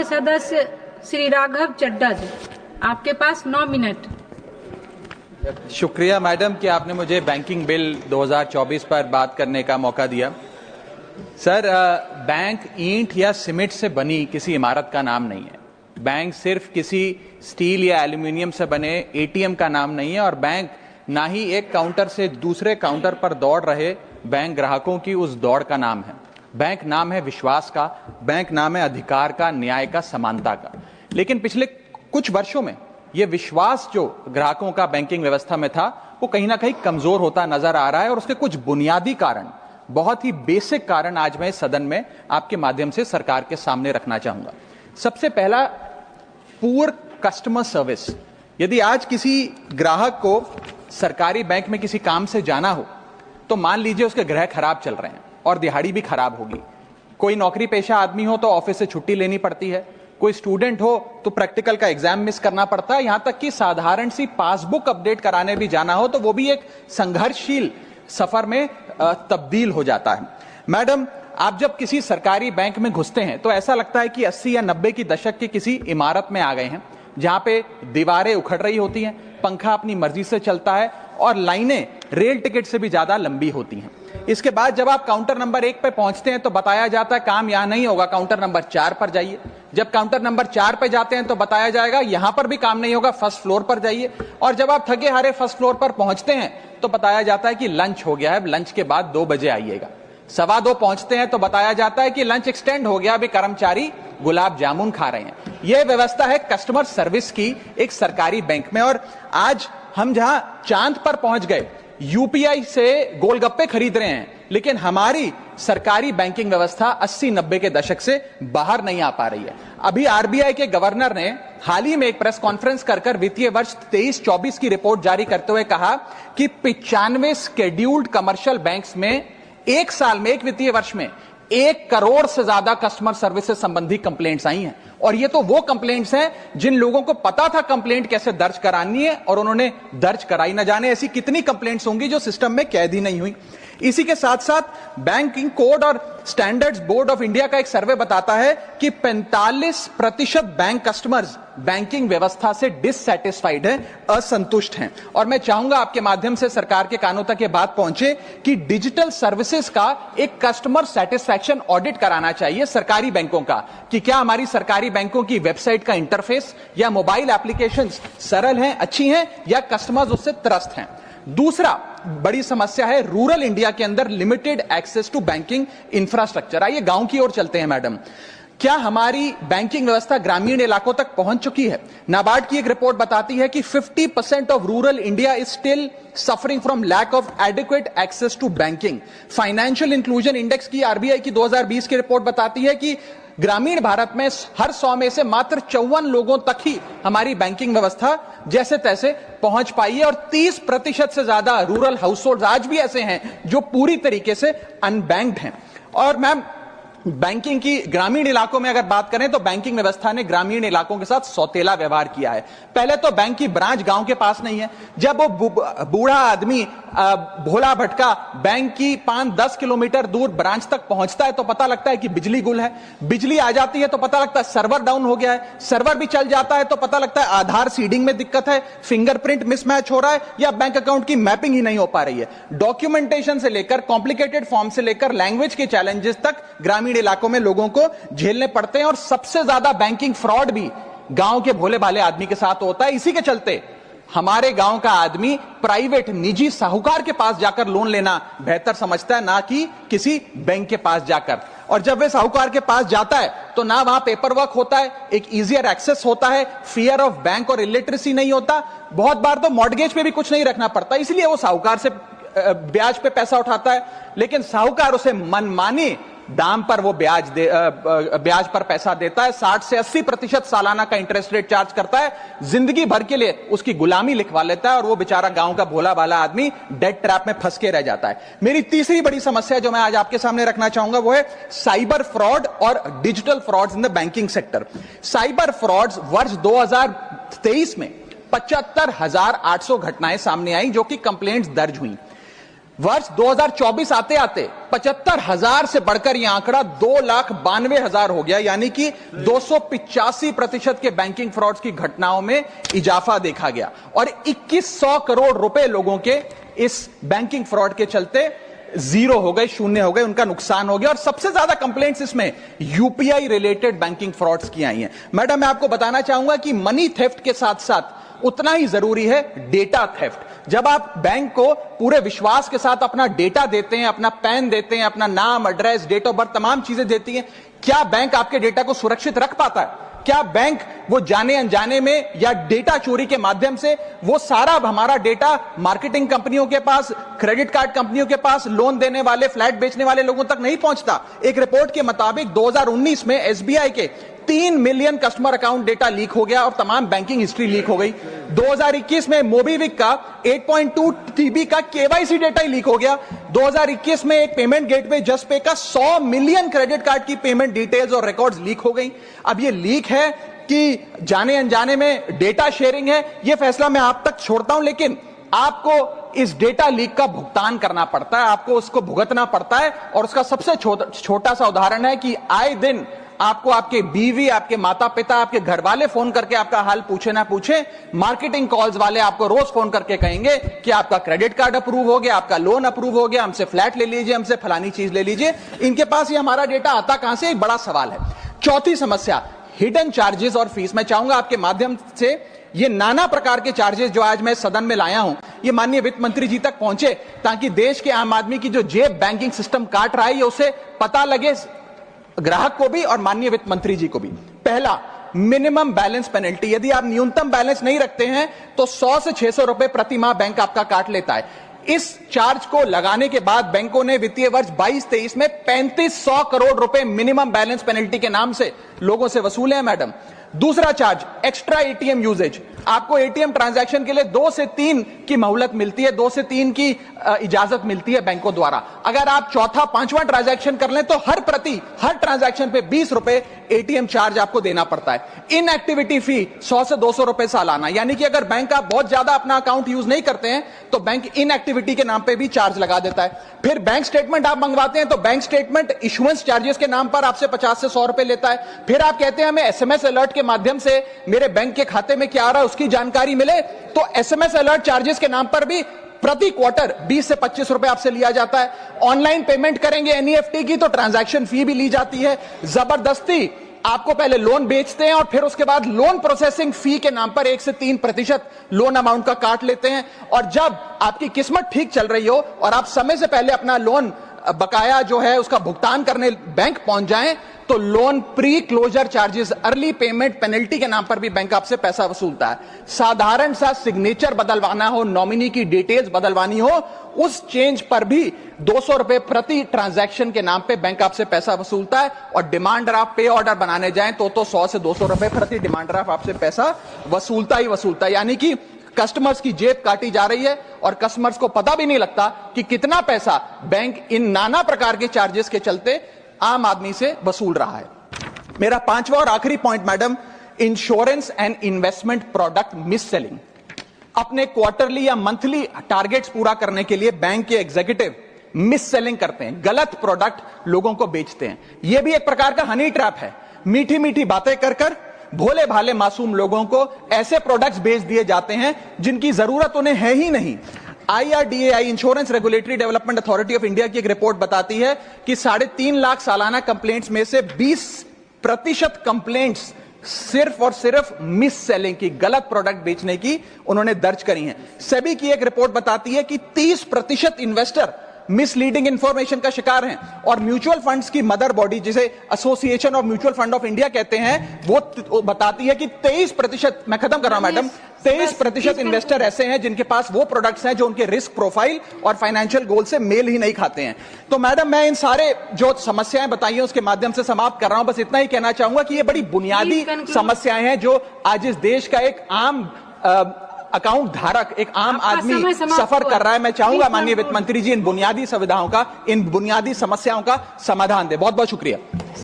सदस्य श्री राघव चड्डा जी, आपके पास 9 मिनट। शुक्रिया मैडम कि आपने मुझे बैंकिंग बिल 2024 पर बात करने का मौका दिया। सर, बैंक ईंट या सीमेंट से बनी किसी इमारत का नाम नहीं है। बैंक सिर्फ किसी स्टील या एल्यूमिनियम से बने एटीएम का नाम नहीं है, और बैंक ना ही एक काउंटर से दूसरे काउंटर पर दौड़ रहे बैंक ग्राहकों की उस दौड़ का नाम है। बैंक नाम है विश्वास का, बैंक नाम है अधिकार का, न्याय का, समानता का। लेकिन पिछले कुछ वर्षों में यह विश्वास जो ग्राहकों का बैंकिंग व्यवस्था में था, वो कहीं ना कहीं कमजोर होता नजर आ रहा है, और उसके कुछ बुनियादी कारण, बहुत ही बेसिक कारण आज मैं सदन में आपके माध्यम से सरकार के सामने रखना चाहूंगा। सबसे पहला, पुअर कस्टमर सर्विस। यदि आज किसी ग्राहक को सरकारी बैंक में किसी काम से जाना हो, तो मान लीजिए उसके ग्रह खराब चल रहे हैं और दिहाड़ी भी खराब होगी। कोई नौकरी पेशा आदमी हो तो ऑफिस से छुट्टी लेनी पड़ती है, कोई स्टूडेंट हो तो प्रैक्टिकल का एग्जाम मिस करना पड़ता है, यहां तक कि साधारण सी पासबुक अपडेट कराने भी जाना हो तो वो भी एक संघर्षशील सफर में तब्दील हो जाता है। मैडम, आप जब किसी सरकारी बैंक में घुसते हैं तो ऐसा लगता है कि 80 या 90 की दशक की किसी इमारत में आ गए हैं, जहां पे दीवारें उखड़ रही होती हैं, पंखा अपनी मर्जी से चलता है और लाइनें रेल टिकट से भी ज्यादा लंबी होती हैं। इसके बाद जब आप काउंटर नंबर 1 पे पहुंचते हैं तो बताया जाता है काम यहां नहीं होगा, काउंटर नंबर 4 पर जाइए। जब काउंटर नंबर 4 पे जाते हैं तो बताया जाएगा यहां पर भी काम नहीं होगा, फर्स्ट फ्लोर पर जाइए। और जब आप थके हारे फर्स्ट फ्लोर पर पहुंचते हैं तो बताया जाता है कि लंच हो गया है, लंच के बाद 2 बजे आइएगा। 2:15 पहुंचते हैं तो बताया जाता है कि लंच एक्सटेंड हो गया, अभी कर्मचारी गुलाब जामुन खा रहे हैं। यह व्यवस्था है कस्टमर सर्विस की एक सरकारी बैंक में। और आज हम जहां चांद पर पहुंच गए, यूपीआई से गोलगप्पे खरीद रहे हैं, लेकिन हमारी सरकारी बैंकिंग व्यवस्था 80-90 के दशक से बाहर नहीं आ पा रही है। अभी आरबीआई के गवर्नर ने हाल ही में एक प्रेस कॉन्फ्रेंस कर वित्तीय वर्ष 23-24 की रिपोर्ट जारी करते हुए कहा कि 95 शेड्यूल्ड कमर्शियल बैंक्स में एक साल में, एक वित्तीय वर्ष में 1 करोड़ से ज्यादा कस्टमर सर्विस से संबंधी कंप्लेंट्स आई हैं। और ये तो वो कंप्लेंट्स हैं जिन लोगों को पता था कंप्लेंट कैसे दर्ज करानी है और उन्होंने दर्ज कराई। न जाने ऐसी कितनी कंप्लेंट्स होंगी जो सिस्टम में कैद ही नहीं हुई। इसी के साथ साथ बैंकिंग कोड और स्टैंडर्ड्स बोर्ड ऑफ इंडिया का एक सर्वे बताता है कि 45% बैंक कस्टमर्स बैंकिंग व्यवस्था से डिससैटिस्फाइड हैं, असंतुष्ट हैं। और मैं चाहूंगा आपके माध्यम से सरकार के कानों तक ये बात पहुंचे कि डिजिटल सर्विसेज का एक कस्टमर सेटिस्फैक्शन ऑडिट कराना चाहिए सरकारी बैंकों का, कि क्या हमारी सरकारी बैंकों की वेबसाइट का इंटरफेस या मोबाइल एप्लीकेशंस सरल हैं, अच्छी हैं, या कस्टमर्स उससे त्रस्त हैं। दूसरा बड़ी समस्या है रूरल इंडिया के अंदर limited access to banking infrastructure. आइए गांव की ओर चलते हैं। मैडम, क्या हमारी बैंकिंग व्यवस्था ग्रामीण इलाकों तक पहुंच चुकी है? नाबार्ड की एक रिपोर्ट बताती है कि 50% of rural India is still suffering from lack of adequate access to banking. Financial inclusion index की आरबीआई की 2020 की रिपोर्ट बताती है कि ग्रामीण भारत में हर 100 में से मात्र 54 लोगों तक ही हमारी बैंकिंग व्यवस्था जैसे तैसे पहुंच पाई है, और 30% से ज्यादा रूरल हाउसहोल्ड आज भी ऐसे हैं जो पूरी तरीके से अनबैंक्ड हैं। और मैम, बैंकिंग की ग्रामीण इलाकों में अगर बात करें तो बैंकिंग व्यवस्था ने ग्रामीण इलाकों के साथ सौतेला व्यवहार किया है। पहले तो बैंक की ब्रांच गांव के पास नहीं है। जब वो बूढ़ा आदमी भोला भटका बैंक की 5-10 किलोमीटर दूर ब्रांच तक पहुंचता है तो पता लगता है कि बिजली गुल है। बिजली आ जाती है तो पता लगता है सर्वर डाउन हो गया है। सर्वर भी चल जाता है तो पता लगता है आधार सीडिंग में दिक्कत है, फिंगरप्रिंट मिसमैच हो रहा है, या बैंक अकाउंट की मैपिंग ही नहीं हो पा रही है। डॉक्यूमेंटेशन से लेकर कॉम्प्लिकेटेड फॉर्म से लेकर लैंग्वेज के चैलेंजेस तक ग्रामीण इलाकों में लोगों को झेलने पड़ते हैं। और सबसे ज्यादा बैंकिंग फ्रॉड भी गांव के भोले भाले आदमी के साथ होता है। इसी के चलते हमारे गांव का आदमी प्राइवेट निजी साहूकार के पास जाकर लोन लेना बेहतर समझता है, ना कि किसी बैंक के पास जाकर। और जब वे साहूकार के पास जाता है तो ना वहां पेपर वर्क होता है, एक इजियर एक्सेस होता है, फियर ऑफ बैंक और इलिटरेसी नहीं होता। बहुत बार तो मॉर्गेज पे भी कुछ नहीं रखना पड़ता, इसलिए वो साहूकार से ब्याज पे पैसा उठाता है। लेकिन साहूकार उसे मनमानी दाम पर वो ब्याज पर पैसा देता है। 60 से 80% सालाना का इंटरेस्ट रेट चार्ज करता है, जिंदगी भर के लिए उसकी गुलामी लिखवा लेता है, और वो बेचारा गांव का भोला भाला आदमी डेट ट्रैप में फंस के रह जाता है। मेरी तीसरी बड़ी समस्या जो मैं आज आपके सामने रखना चाहूंगा वो है साइबर फ्रॉड और digital frauds in the banking sector. Cyber frauds वर्ष 2023 में 75,800 घटनाएं सामने आई जो कि कंप्लेंट्स दर्ज हुई। वर्ष 2024 आते आते 75,000 से बढ़कर यह आंकड़ा 2,92,000 हो गया, यानी कि 285% के बैंकिंग फ्रॉड्स की घटनाओं में इजाफा देखा गया और 2100 करोड़ रुपए लोगों के इस बैंकिंग फ्रॉड के चलते जीरो हो गए, शून्य हो गए, उनका नुकसान हो गया। और सबसे ज्यादा कंप्लेंट्स इसमें यूपीआई रिलेटेड बैंकिंग फ्रॉड्स की आई हैं। मैडम, मैं आपको बताना चाहूंगा कि मनी थेफ्ट के साथ साथ उतना ही जरूरी है डेटा थेफ्ट। जब आप बैंक को पूरे विश्वास के साथ अपना डेटा देते हैं, अपना पैन देते हैं, अपना नाम, एड्रेस, डेट ऑफ बर्थ, तमाम चीजें देती हैं, क्या बैंक आपके डेटा को सुरक्षित रख पाता है? क्या बैंक वो जाने अनजाने में या डेटा चोरी के माध्यम से वो सारा हमारा डेटा मार्केटिंग कंपनियों के पास, क्रेडिट कार्ड कंपनियों के पास, लोन देने वाले, फ्लैट बेचने वाले लोगों तक नहीं पहुंचता? एक रिपोर्ट के मुताबिक 2019 में एसबीआई के 3 million customer account data leak हो गया और तमाम बैंकिंग हिस्ट्री लीक हो गई। 2021 में मोबीविक का 8.2 TB का केवाईसी डेटा ही लीक हो गया। 2021 में एक पेमेंट गेटवे जस्टपे का 100 मिलियन क्रेडिट कार्ड की पेमेंट डिटेल्स और रिकॉर्ड्स लीक हो गई। अब ये लीक है कि जाने अनजाने में डेटा शेयरिंग है, ये फैसला मैं आप तक छोड़ता हूं, लेकिन आपको इस डेटा लीक का भुगतान करना पड़ता है, आपको उसको भुगतना पड़ता है। और उसका सबसे छोटा सा उदाहरण है कि आए दिन आपको आपके बीवी, आपके माता पिता, आपके घर वाले फोन करके आपका हाल पूछे ना पूछे, मार्केटिंग कॉल्स वाले आपको रोज फोन करके कहेंगे कि आपका क्रेडिट कार्ड अप्रूव हो गया, आपका लोन अप्रूव हो गया, हमसे फ्लैट ले लीजिए, हमसे फलानी चीज ले लीजिए। इनके पास ये हमारा डेटा आता कहां से, एक बड़ा सवाल है। चौथी समस्या, हिडन चार्जेस और फीस। मैं चाहूंगा आपके माध्यम से ये नाना प्रकार के चार्जेस जो आज मैं सदन में लाया हूं, ये माननीय वित्त मंत्री जी तक पहुंचे, ताकि देश के आम आदमी की जो जेब बैंकिंग सिस्टम काट रहा है, ये उसे पता लगे, ग्राहक को भी और माननीय वित्त मंत्री जी को भी। पहला, मिनिमम बैलेंस पेनल्टी। यदि आप न्यूनतम बैलेंस नहीं रखते हैं तो 100 से 600 रुपए प्रति माह बैंक आपका काट लेता है। इस चार्ज को लगाने के बाद बैंकों ने वित्तीय वर्ष 22-23 में 3500 करोड़ रुपए मिनिमम बैलेंस पेनल्टी के नाम से लोगों से वसूले हैं। मैडम, दूसरा चार्ज, एक्स्ट्रा एटीएम यूजेज। आपको एटीएम ट्रांजैक्शन के लिए 2 से 3 की मोहलत मिलती है, 2 से 3 की इजाजत मिलती है बैंकों द्वारा। अगर आप चौथा, पांचवा ट्रांजैक्शन कर लें तो हर ट्रांजैक्शन पे 20 रुपए एटीएम चार्ज आपको देना पड़ता है। इनएक्टिविटी फी 100 से 200 रुपए सालाना, यानी कि अगर बैंक आप बहुत ज्यादा अपना अकाउंट यूज नहीं करते हैं तो बैंक इनएक्टिविटी के नाम पे भी चार्ज लगा देता है। फिर बैंक स्टेटमेंट आप मंगवाते हैं तो बैंक स्टेटमेंट इशुएंस चार्जेस के नाम पर आपसे 50 से 100 रुपए लेता है। फिर आप कहते हैं हमें एसएमएस अलर्ट के माध्यम से मेरे बैंक के खाते में क्या आ रहा है उसकी जानकारी मिले, तो एसएमएस अलर्ट चार्जेस के नाम पर भी प्रति क्वार्टर 20 से 25 रुपए आपसे लिया जाता है। ऑनलाइन पेमेंट करेंगे एनईएफटी की तो ट्रांजैक्शन फी भी ली जाती है। जबरदस्ती आपको पहले लोन बेचते हैं और फिर उसके बाद लोन प्रोसेसिंग फी के नाम पर 1 से 3% लोन अमाउंट का काट लेते हैं। और जब आपकी किस्मत ठीक चल रही हो और आप समय से पहले अपना लोन बकाया जो है उसका भुगतान करने बैंक पहुंच जाएं तो loan pre closure charges, early payment penalty के नाम पर भी बैंक आपसे पैसा वसूलता है। साधारण सा सिग्नेचर बदलवाना हो, नॉमिनी की डिटेल्स बदलवानी हो, उस चेंज पर भी 200 रुपए प्रति ट्रांजैक्शन के नाम पे बैंक आपसे पैसा वसूलता है। और डिमांड ड्राफ्ट, पे ऑर्डर बनाने जाएं तो 100 से 200 रुपए प्रति डिमांड ड्राफ्ट आपसे पैसा वसूलता ही वसूलता है। यानी कि कस्टमर्स की जेब काटी जा रही है और कस्टमर्स को पता भी नहीं लगता कि कितना पैसा बैंक इन नाना प्रकार के चार्जेस के चलते आम आदमी से वसूल रहा है। मेरा पांचवा और आखिरी point madam, insurance and investment product miss selling. अपने क्वार्टरली या मंथली टारगेट्स पूरा करने के लिए बैंक के एग्जीक्यूटिव मिस सेलिंग करते हैं, गलत प्रोडक्ट लोगों को बेचते हैं। यह भी एक प्रकार का हनी ट्रैप है। मीठी मीठी बातें कर कर भोले भाले मासूम लोगों को ऐसे प्रोडक्ट्स बेच दिए जाते हैं जिनकी जरूरत उन्हें है ही नहीं। IRDAI, insurance regulatory development authority of India की एक रिपोर्ट बताती है कि 3.5 लाख सालाना कंप्लेंट्स में से 20% कंप्लेंट्स सिर्फ और सिर्फ मिस सेलिंग की, गलत प्रोडक्ट बेचने की उन्होंने दर्ज करी हैं। सेबी की एक रिपोर्ट बताती है कि 30% इन्वेस्टर मिसलीडिंग इंफॉर्मेशन का शिकार हैं। और म्यूचुअल फंड्स की मदर बॉडी, जिसे association of mutual fund of India कहते हैं, वो बताती है कि 23%, मैं खत्म कर रहा हूं मैडम, 23% इन्वेस्टर ऐसे हैं जिनके पास वो प्रोडक्ट्स हैं जो उनके रिस्क प्रोफाइल और फाइनेंशियल गोल से मेल ही नहीं खाते हैं। तो मैडम, मैं इन सारे जो समस्याएं बताई हैं उसके माध्यम से समाप्त कर रहा हूं। बस इतना ही कहना चाहूंगा कि ये बड़ी बुनियादी समस्याएं हैं जो आज इस देश का एक आम अकाउंट धारक, एक आम आदमी सफर कर रहा है। मैं चाहूंगा माननीय वित्त मंत्री जी इन बुनियादी सुविधाओं का, इन बुनियादी समस्याओं का समाधान दे। बहुत बहुत शुक्रिया।